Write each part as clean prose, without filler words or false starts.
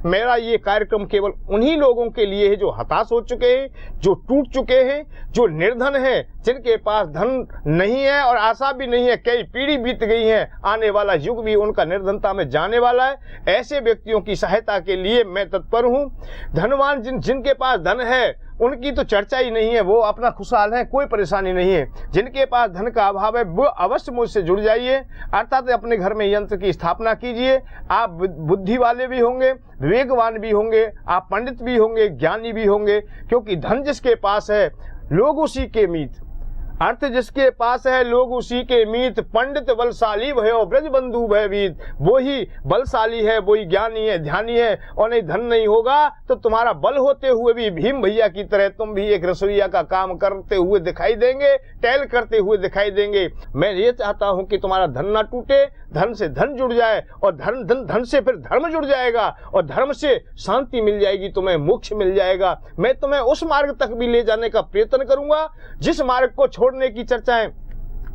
मेरा ये कार्यक्रम केवल उन्हीं लोगों के लिए है जो हताश हो चुके हैं, जो टूट चुके हैं, जो निर्धन हैं, जिनके पास धन नहीं है और आशा भी नहीं है, कई पीढ़ी बीत गई है, आने वाला युग भी उनका निर्धनता में जाने वाला है। ऐसे व्यक्तियों की सहायता के लिए मैं तत्पर हूँ। धनवान जिनके पास धन है उनकी तो चर्चा ही नहीं है, वो अपना खुशहाल है, कोई परेशानी नहीं है। जिनके पास धन का अभाव है वो अवश्य मुझसे जुड़ जाइए, अर्थात अपने घर में यंत्र की स्थापना कीजिए। आप बुद्धि वाले भी होंगे, विवेकवान भी होंगे, आप पंडित भी होंगे, ज्ञानी भी होंगे, क्योंकि धन जिसके पास है लोग उसी के मीत, अर्थ जिसके पास है लोग उसी के मीत। पंडित बलशाली भयो ब्रज बंधु भयभीत, वो ही बलशाली है, वो ही ज्ञानी है, ध्यानी है। और नहीं धन नहीं होगा तो तुम्हारा बल होते हुए भी भीम भैया की तरह तुम भी एक रसोईया का काम करते हुए दिखाई देंगे, टहल करते हुए दिखाई देंगे। मैं ये चाहता हूं कि तुम्हारा धन ना टूटे, धन से धन जुड़ जाए, और धन से फिर धर्म जुड़ जाएगा, और धर्म से शांति मिल जाएगी, तुम्हें मोक्ष मिल जाएगा। मैं तुम्हें उस मार्ग तक भी ले जाने का प्रयत्न करूंगा जिस मार्ग को छोड़ने की चर्चाएं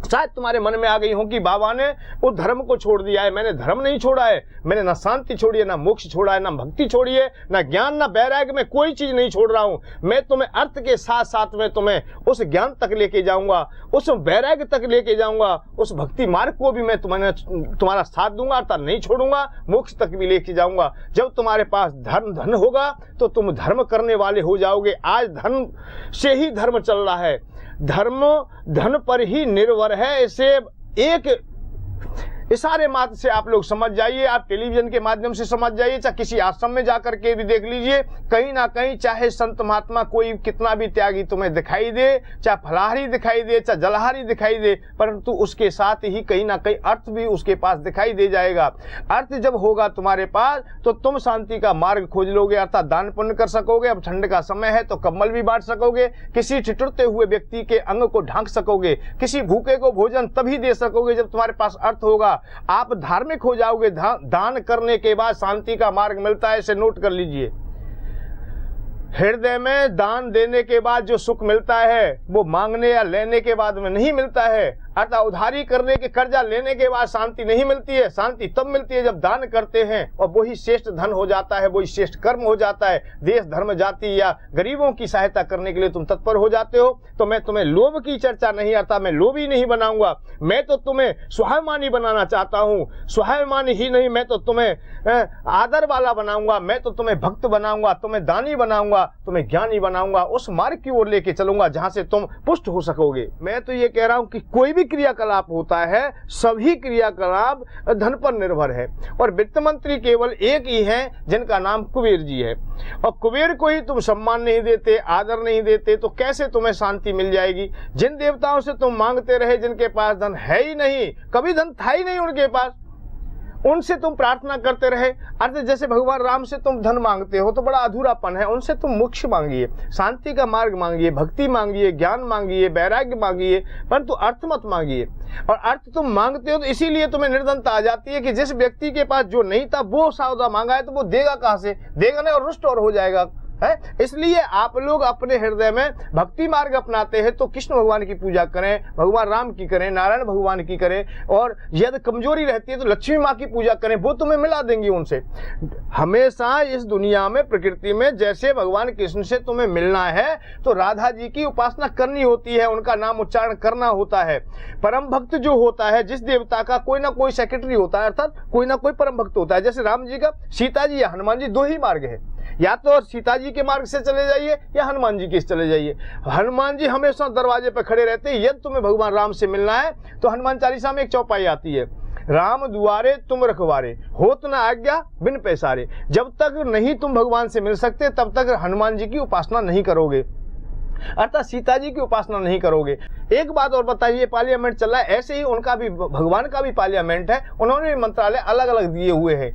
शायद तुम्हारे मन में आ गई हो कि बाबा ने वो धर्म को छोड़ दिया है। मैंने धर्म नहीं छोड़ा है, मैंने ना शांति छोड़ी है, ना मोक्ष छोड़ा है, ना भक्ति छोड़ी है, ना ज्ञान, ना वैराग्य, में कोई चीज नहीं छोड़ रहा हूं। मैं तुम्हें अर्थ के साथ साथ में तुम्हें उस ज्ञान तक लेके जाऊंगा, उस वैराग्य तक लेके जाऊंगा, उस भक्ति मार्ग को भी मैं तुम्हारा साथ दूंगा, अर्थात नहीं छोड़ूंगा, मोक्ष तक भी लेके जाऊंगा। जब तुम्हारे पास धन होगा तो तुम धर्म करने वाले हो जाओगे। आज धन से ही धर्म चल रहा है, धर्म धन पर ही निर्भर है। इसे एक इशारे मात्र से आप लोग समझ जाइए, आप टेलीविजन के माध्यम से समझ जाइए, चाहे किसी आश्रम में जाकर के भी देख लीजिए, कहीं ना कहीं चाहे संत महात्मा कोई कितना भी त्यागी तुम्हें दिखाई दे, चाहे फलाहारी दिखाई दे, चाहे जलहारी दिखाई दे, परंतु उसके साथ ही कहीं ना कहीं अर्थ भी उसके पास दिखाई दे जाएगा। अर्थ जब होगा तुम्हारे पास तो तुम शांति का मार्ग खोज लोगे, अर्थात दान पुण्य कर सकोगे। अब ठंड का समय है तो कंबल भी बांट सकोगे, किसी ठिठुरते हुए व्यक्ति के अंग को ढांक सकोगे, किसी भूखे को भोजन तभी दे सकोगे जब तुम्हारे पास अर्थ होगा। आप धार्मिक हो जाओगे। दान करने के बाद शांति का मार्ग मिलता है, इसे नोट कर लीजिए। हृदय में दान देने के बाद जो सुख मिलता है वो मांगने या लेने के बाद में नहीं मिलता है, अर्थात उधारी करने के, कर्जा लेने के बाद शांति नहीं मिलती है। शांति तब मिलती है जब दान करते हैं, और वही श्रेष्ठ धन हो जाता है, वही श्रेष्ठ कर्म हो जाता है। देश धर्म जाति या गरीबों की सहायता करने के लिए तुम तत्पर हो जाते हो। तो मैं तुम्हें लोभ की चर्चा नहीं, अर्थात मैं लोभी नहीं बनाऊंगा। मैं तो तुम्हें स्वाभिमानी बनाना चाहता हूं। स्वाभिमानी ही नहीं, मैं तो तुम्हें आदर वाला बनाऊंगा, मैं तो तुम्हें भक्त बनाऊंगा, तुम्हें दानी बनाऊंगा, तुम्हें ज्ञानी बनाऊंगा। उस मार्ग की ओर लेके चलूंगा जहां से तुम पुष्ट हो सकोगे। मैं तो ये कह रहा हूं कि कोई भी क्रियाकलाप होता है, सभी क्रियाकलाप धन पर निर्भर है, और वित्त मंत्री केवल एक ही है जिनका नाम कुबेर जी है। और कुबेर को ही तुम सम्मान नहीं देते, आदर नहीं देते, तो कैसे तुम्हें शांति मिल जाएगी? जिन देवताओं से तुम मांगते रहे, जिनके पास धन है ही नहीं, कभी धन था ही नहीं उनके पास, उनसे तुम प्रार्थना करते रहे, अर्थ जैसे भगवान राम से तुम धन मांगते हो तो बड़ा अधूरापन है। उनसे तुम मोक्ष मांगिए, शांति का मार्ग मांगिए, भक्ति मांगिए, ज्ञान मांगिए, वैराग्य मांगिए, परंतु अर्थ मत मांगिए। और अर्थ तुम मांगते हो तो इसीलिए तुम्हें निर्धनता आ जाती है कि जिस व्यक्ति के पास जो नहीं था वो सौदा मांगा है तो वो देगा कहां से? देगा नहीं, और रुष्ट और हो जाएगा है। इसलिए आप लोग अपने हृदय में भक्ति मार्ग अपनाते हैं तो कृष्ण भगवान की पूजा करें, भगवान राम की करें, नारायण भगवान की करें, और यदि कमजोरी रहती है तो लक्ष्मी माँ की पूजा करें, वो तुम्हें मिला देंगी उनसे। हमेशा इस दुनिया में, प्रकृति में, जैसे भगवान कृष्ण से तुम्हें मिलना है तो राधा जी की उपासना करनी होती है, उनका नाम उच्चारण करना होता है। परम भक्त जो होता है, जिस देवता का कोई ना कोई सेक्रेटरी होता है, अर्थात कोई ना कोई परम भक्त होता है। जैसे राम जी का, सीता जी या हनुमान जी, दो ही मार्ग है, या तो सीता जी के मार्ग से चले जाइए या हनुमान जी के से चले जाइए। हनुमान जी हमेशा दरवाजे पर खड़े रहते हैं। यदि तुम्हें भगवान राम से मिलना है तो हनुमान चालीसा में एक चौपाई आती है, राम दुआरे तुम रखवारे, होत न आज्ञा बिन पैसारे। जब तक नहीं तुम भगवान से मिल सकते तब तक हनुमान जी की उपासना नहीं करोगे, अर्थात सीता जी की उपासना नहीं करोगे। एक बात और बताइए, पार्लियामेंट चल रहा है, ऐसे ही उनका भी, भगवान का भी पार्लियामेंट है, उन्होंने भी मंत्रालय अलग अलग दिए हुए हैं।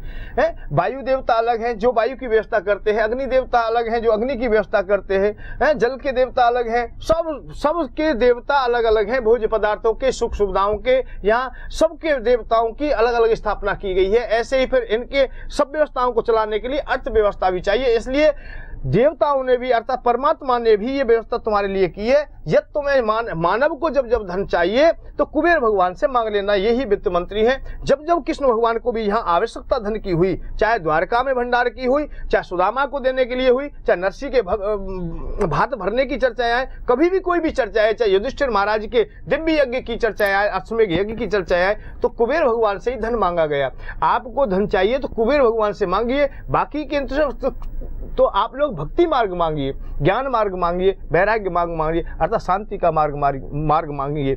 वायु देवता अलग हैं जो वायु की व्यवस्था करते हैं, अग्नि देवता अलग हैं जो अग्नि की व्यवस्था करते हैं, जल के देवता अलग हैं, सब के देवता अलग अलग हैं, भोज्य पदार्थों के, सुख सुविधाओं के, यहाँ सबके देवताओं की अलग अलग स्थापना की गई है। ऐसे ही फिर इनके सब व्यवस्थाओं को चलाने के लिए अर्थव्यवस्था भी चाहिए। इसलिए देवताओं ने भी, अर्थात परमात्मा ने भी ये व्यवस्था तुम्हारे लिए की है। यदि तुम्हें माने मानव को जब जब धन चाहिए तो कुबेर भगवान से मांग लेना, यही वित्त मंत्री है। जब जब कृष्ण भगवान को भी यहाँ आवश्यकता धन की हुई, चाहे द्वारका में भंडार की हुई, चाहे सुदामा को देने के लिए हुई, चाहे नरसी के भात भरने की चर्चाएं आए, कभी भी कोई भी चर्चा है, चाहे युधिष्ठिर महाराज के दिव्य यज्ञ की चर्चाएं आए, अश्वमेघ यज्ञ की चर्चाएं आए, तो कुबेर भगवान से ही धन मांगा गया। आपको धन चाहिए तो कुबेर भगवान से मांगिए, बाकी के तो आप लोग भक्ति मार्ग मांगिए, ज्ञान मार्ग मांगिए, वैराग्य मार्ग मांगिए, अर्थात शांति का मार्ग मांगिए।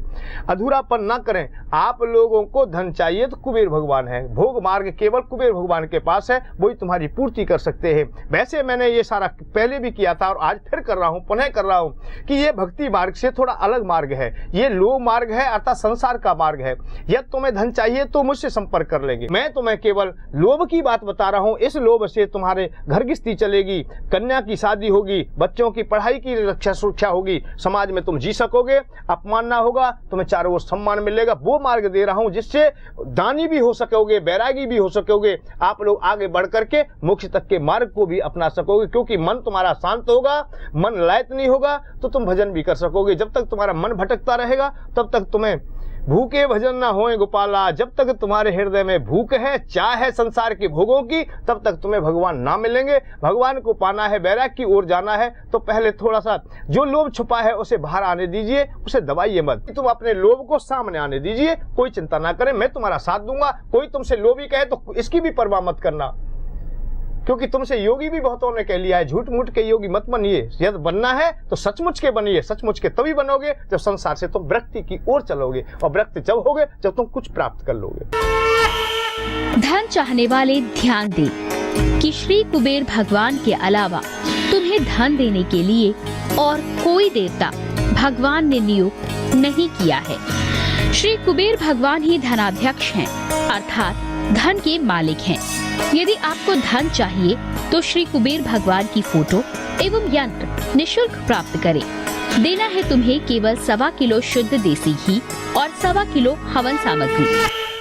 अधूरापन ना करें। आप लोगों को धन चाहिए तो कुबेर भगवान है, भोग मार्ग केवल कुबेर भगवान के पास है, वही तुम्हारी पूर्ति कर सकते हैं। वैसे मैंने ये सारा पहले भी किया था और आज फिर कर रहा हूँ, पुनः कर रहा हूँ कि ये भक्ति मार्ग से थोड़ा अलग मार्ग है, ये लोभ मार्ग है, अर्थात संसार का मार्ग है। यदि तुम्हें धन चाहिए तो मुझसे संपर्क कर लेंगे। मैं तुम्हें केवल लोभ की बात बता रहा हूँ। इस लोभ से तुम्हारे घर गृहस्थी चलेगी, कन्या की शादी होगी, बच्चों की पढ़ाई की रक्षा सुरक्षा होगी, समाज में तुम जी सकोगे, अपमान ना होगा, तुम्हें चारों ओर सम्मान मिलेगा। वो मार्ग दे रहा हूं जिससे दानी भी हो सकोगे, बैरागी भी हो सकोगे, आप लोग आगे बढ़ करके मोक्ष तक के मार्ग को भी अपना सकोगे। क्योंकि मन तुम्हारा शांत होगा, मन लयत नहीं होगा तो तुम भजन भी कर सकोगे। जब तक तुम्हारा मन भटकता रहेगा तब तक तुम्हें भूखे भजन ना होए गोपाला। जब तक तुम्हारे हृदय में भूख है, चाह है संसार के भोगों की, तब तक तुम्हें भगवान ना मिलेंगे। भगवान को पाना है, वैराग्य की ओर जाना है, तो पहले थोड़ा सा जो लोभ छुपा है उसे बाहर आने दीजिए, उसे दबाइए मत। तुम अपने लोभ को सामने आने दीजिए, कोई चिंता ना करें, मैं तुम्हारा साथ दूंगा। कोई तुमसे लोभी कहे तो इसकी भी परवाह मत करना, क्योंकि तुमसे योगी भी बहुतों ने कह लिया है। झूठ मूठ के योगी मत बनिए, यदि बनना है तो सचमुच के बनिए। सचमुच के तभी बनोगे जब संसार से तुम विरक्ति की ओर चलोगे, और विरक्ति जब होगे जब तुम कुछ प्राप्त कर लोगे। धन चाहने वाले ध्यान दें कि श्री कुबेर भगवान के अलावा तुम्हें धन देने के लिए और कोई देवता भगवान ने नियुक्त नहीं किया है। श्री कुबेर भगवान ही धनाध्यक्ष हैं, अर्थात धन के मालिक हैं। यदि आपको धन चाहिए तो श्री कुबेर भगवान की फोटो एवं यंत्र निशुल्क प्राप्त करें। देना है तुम्हें केवल 1.25 किलो शुद्ध देसी घी और 1.25 किलो हवन सामग्री।